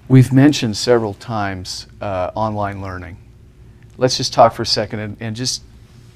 We've mentioned several times online learning. Let's just talk for a second and just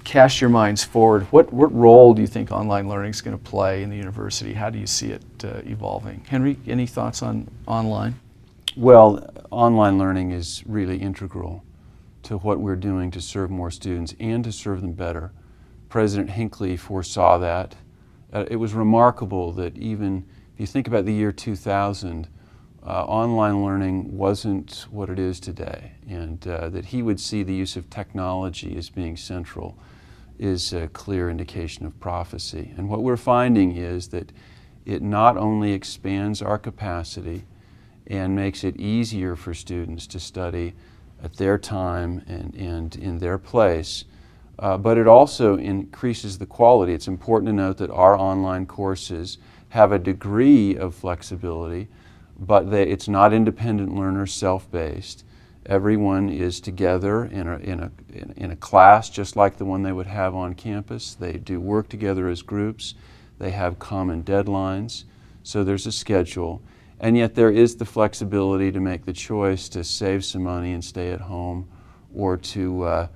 cast your minds forward. What role do you think online learning is going to play in the university? How do you see it evolving? Henry, any thoughts on online? Well, online learning is really integral to what we're doing to serve more students and to serve them better. President Hinckley foresaw that. It was remarkable that even if you think about the year 2000, online learning wasn't what it is today, and that he would see the use of technology as being central is a clear indication of prophecy. And what we're finding is that it not only expands our capacity and makes it easier for students to study at their time and in their place, but it also increases the quality. It's important to note that our online courses have a degree of flexibility, but it's not independent learners, self-based. Everyone is together in a class just like the one they would have on campus. They do work together as groups. They have common deadlines, so there's a schedule. And yet there is the flexibility to make the choice to save some money and stay at home, or to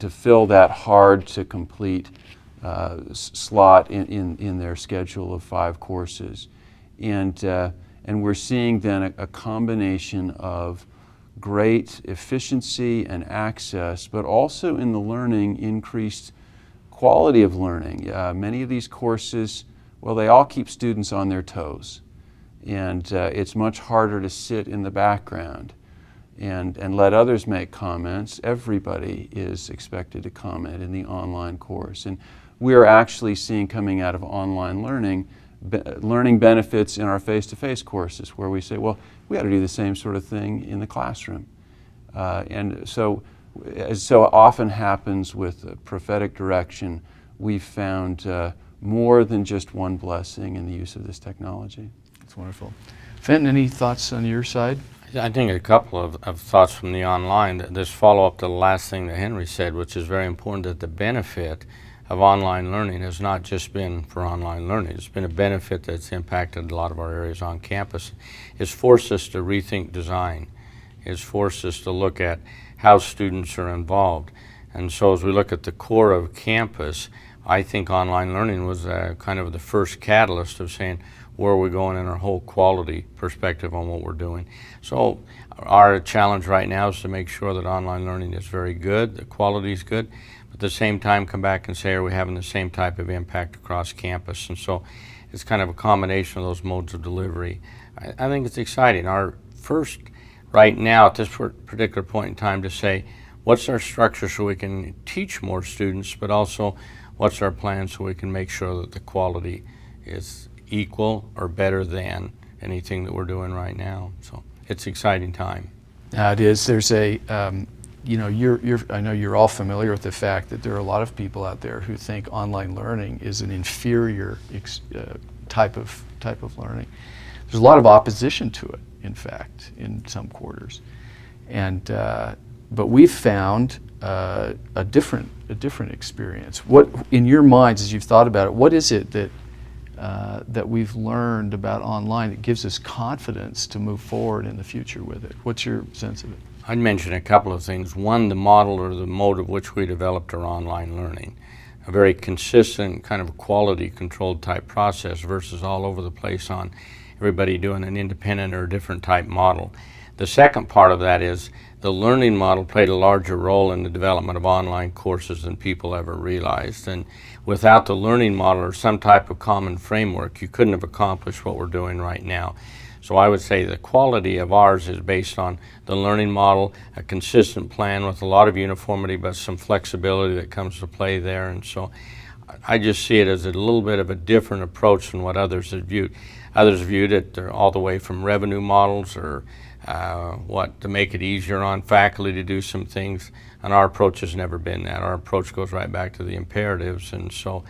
fill that hard to complete slot in their schedule of 5 courses. And we're seeing then a combination of great efficiency and access, but also in the learning, increased quality of learning. Many of these courses, well, they all keep students on their toes. And it's much harder to sit in the background and let others make comments. Everybody is expected to comment in the online course. And we're actually seeing, coming out of online learning, learning benefits in our face-to-face courses, where we say, well, we ought to do the same sort of thing in the classroom. And so, as so often happens with prophetic direction, we've found more than just one blessing in the use of this technology. That's wonderful. Fenton, any thoughts on your side? I think a couple of thoughts from the online. This follow-up to the last thing that Henry said, which is very important, that the benefit of online learning has not just been for online learning. It's been a benefit that's impacted a lot of our areas on campus. It's forced us to rethink design. It's forced us to look at how students are involved. And so as we look at the core of campus, I think online learning was kind of the first catalyst of saying, where are we going in our whole quality perspective on what we're doing. So our challenge right now is to make sure that online learning is very good, the quality is good, but at the same time come back and say, are we having the same type of impact across campus? And so it's kind of a combination of those modes of delivery. I think it's exciting. Our first, right now at this particular point in time, to say, what's our structure so we can teach more students, but also what's our plan so we can make sure that the quality is equal or better than anything that we're doing right now. So it's an exciting time. It is. There's a, you know, I know you're all familiar with the fact that there are a lot of people out there who think online learning is an inferior type of learning. There's a lot of opposition to it, in fact, in some quarters, and but we've found a different experience. What, in your minds, as you've thought about it, what is it that that we've learned about online that gives us confidence to move forward in the future with it? What's your sense of it? I'd mention a couple of things. One, the model or the mode of which we developed our online learning. A very consistent kind of quality controlled type process versus all over the place on everybody doing an independent or different type model. The second part of that is the learning model played a larger role in the development of online courses than people ever realized. And without the learning model or some type of common framework, you couldn't have accomplished what we're doing right now. So I would say the quality of ours is based on the learning model, a consistent plan with a lot of uniformity, but some flexibility that comes to play there. And so I just see it as a little bit of a different approach than what others have viewed. Others viewed it all the way from revenue models or to make it easier on faculty to do some things, and our approach has never been that. Our approach goes right back to the imperatives, and so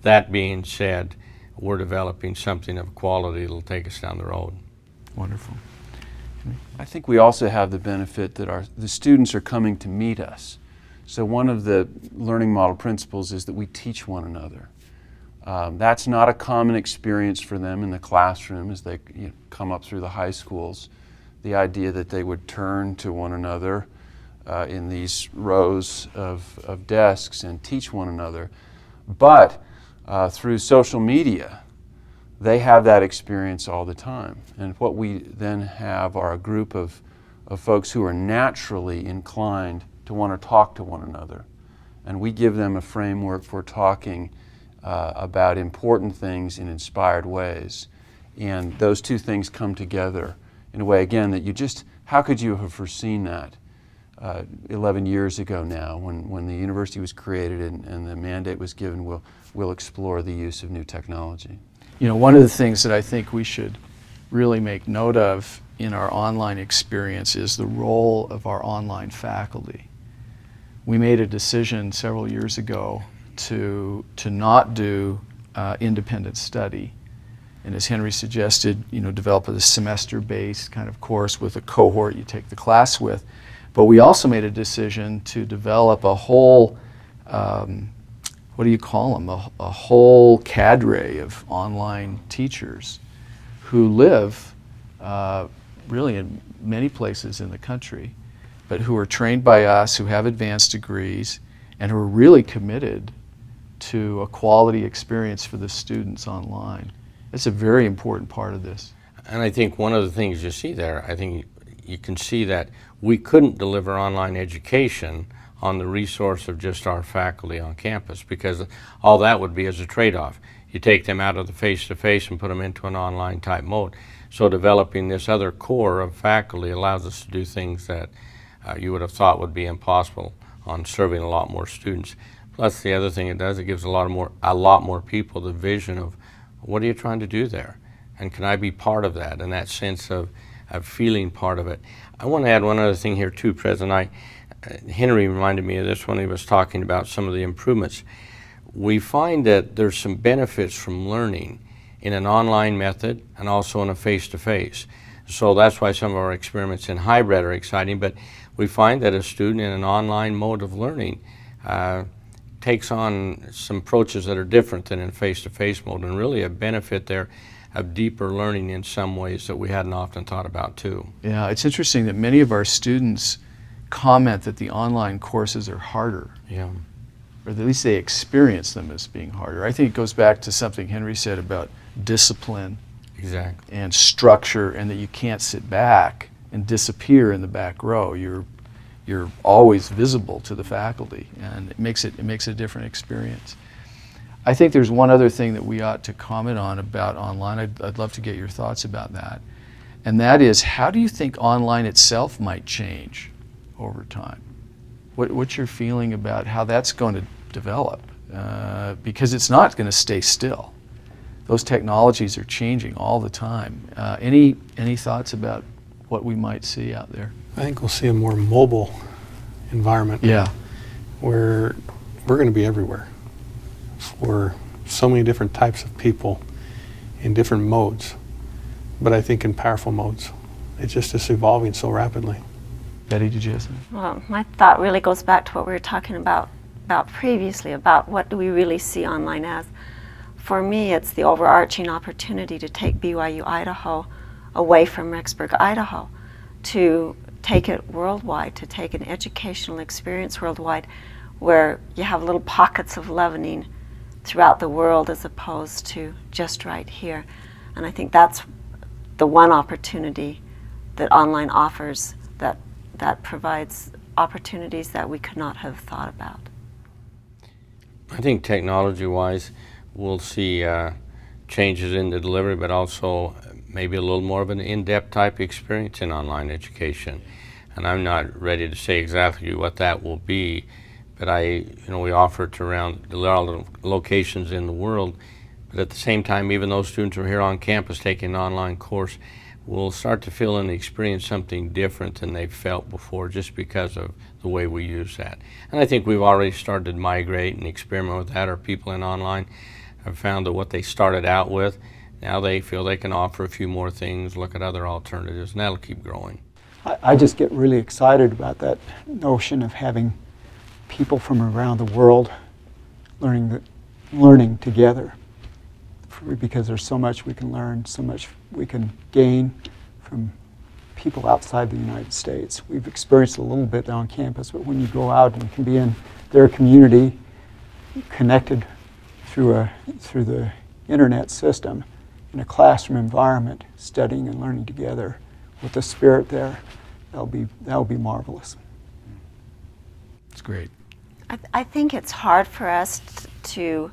that being said, we're developing something of quality that'll take us down the road. Wonderful. I think we also have the benefit that the students are coming to meet us. So one of the learning model principles is that we teach one another. That's not a common experience for them in the classroom as they come up through the high schools. the idea that they would turn to one another in these rows of desks and teach one another. But through social media, they have that experience all the time. And what we then have are a group of folks who are naturally inclined to want to talk to one another. And we give them a framework for talking about important things in inspired ways. And those two things come together in a way, again, that you just, how could you have foreseen that 11 years ago now when the university was created and the mandate was given, we'll explore the use of new technology. You know, one of the things that I think we should really make note of in our online experience is the role of our online faculty. We made a decision several years ago to not do independent study, and as Henry suggested, you know, develop a semester-based kind of course with a cohort you take the class with. But we also made a decision to develop a whole, what do you call them, a whole cadre of online teachers who live really in many places in the country, but who are trained by us, who have advanced degrees, and who are really committed to a quality experience for the students online. It's a very important part of this. And I think one of the things you see there, I think you can see that we couldn't deliver online education on the resource of just our faculty on campus, because all that would be as a trade-off. You take them out of the face-to-face and put them into an online type mode. So developing this other core of faculty allows us to do things that you would have thought would be impossible on serving a lot more students. Plus, the other thing it does, it gives a lot more people the vision of what are you trying to do there, and can I be part of that, and that sense of feeling part of it. I want to add one other thing here too, President. Henry reminded me of this when he was talking about some of the improvements. We find that there's some benefits from learning in an online method and also in a face-to-face. So that's why some of our experiments in hybrid are exciting, but we find that a student in an online mode of learning takes on some approaches that are different than in face-to-face mode, and really a benefit there of deeper learning in some ways that we hadn't often thought about too. Yeah, it's interesting that many of our students comment that the online courses are harder. Yeah. Or at least they experience them as being harder. I think it goes back to something Henry said about discipline. Exactly. And structure, and that you can't sit back and disappear in the back row. You're always visible to the faculty, and it makes a different experience. I think there's one other thing that we ought to comment on about online. I'd love to get your thoughts about that. And that is, how do you think online itself might change over time? What's your feeling about how that's going to develop? Because it's not going to stay still. Those technologies are changing all the time. Any thoughts about what we might see out there? I think we'll see a more mobile environment. Yeah. Where we're going to be everywhere for so many different types of people in different modes, but I think in powerful modes. It just is evolving so rapidly. Betty, did you have something? Well, my thought really goes back to what we were talking about previously, about what do we really see online as. For me, it's the overarching opportunity to take BYU-Idaho away from Rexburg, Idaho, to take it worldwide, to take an educational experience worldwide where you have little pockets of leavening throughout the world as opposed to just right here. And I think that's the one opportunity that online offers, that provides opportunities that we could not have thought about. I think technology-wise, we'll see changes in the delivery, but also maybe a little more of an in-depth type experience in online education. And I'm not ready to say exactly what that will be, but we offer it to around a lot of locations in the world. But at the same time, even those students who are here on campus taking an online course will start to feel and experience something different than they've felt before, just because of the way we use that. And I think we've already started to migrate and experiment with that. Our people in online have found that what they started out with, now they feel they can offer a few more things, look at other alternatives, and that'll keep growing. I just get really excited about that notion of having people from around the world learning together, because there's so much we can learn, so much we can gain from people outside the United States. We've experienced a little bit on campus, but when you go out and can be in their community, connected through the internet system, in a classroom environment, studying and learning together with the spirit there, that'll be marvelous. It's great. I think it's hard for us to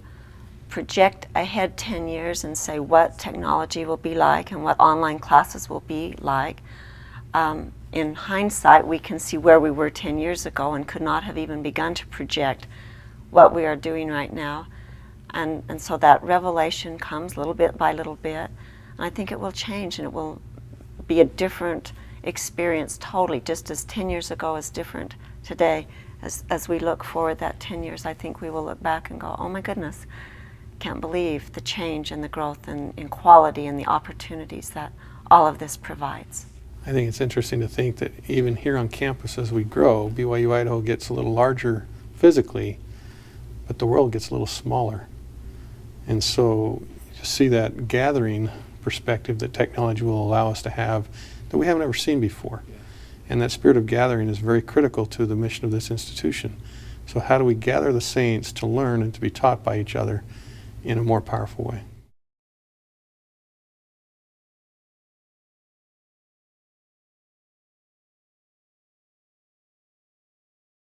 project ahead 10 years and say what technology will be like and what online classes will be like. In hindsight, we can see where we were 10 years ago and could not have even begun to project what we are doing right now. And so that revelation comes little bit by little bit. And I think it will change, and it will be a different experience totally, just as 10 years ago is different today. As we look forward that 10 years, I think we will look back and go, oh my goodness, can't believe the change and the growth in quality and the opportunities that all of this provides. I think it's interesting to think that even here on campus as we grow, BYU-Idaho gets a little larger physically, but the world gets a little smaller. And so you see that gathering perspective that technology will allow us to have that we haven't ever seen before. And that spirit of gathering is very critical to the mission of this institution. So how do we gather the saints to learn and to be taught by each other in a more powerful way?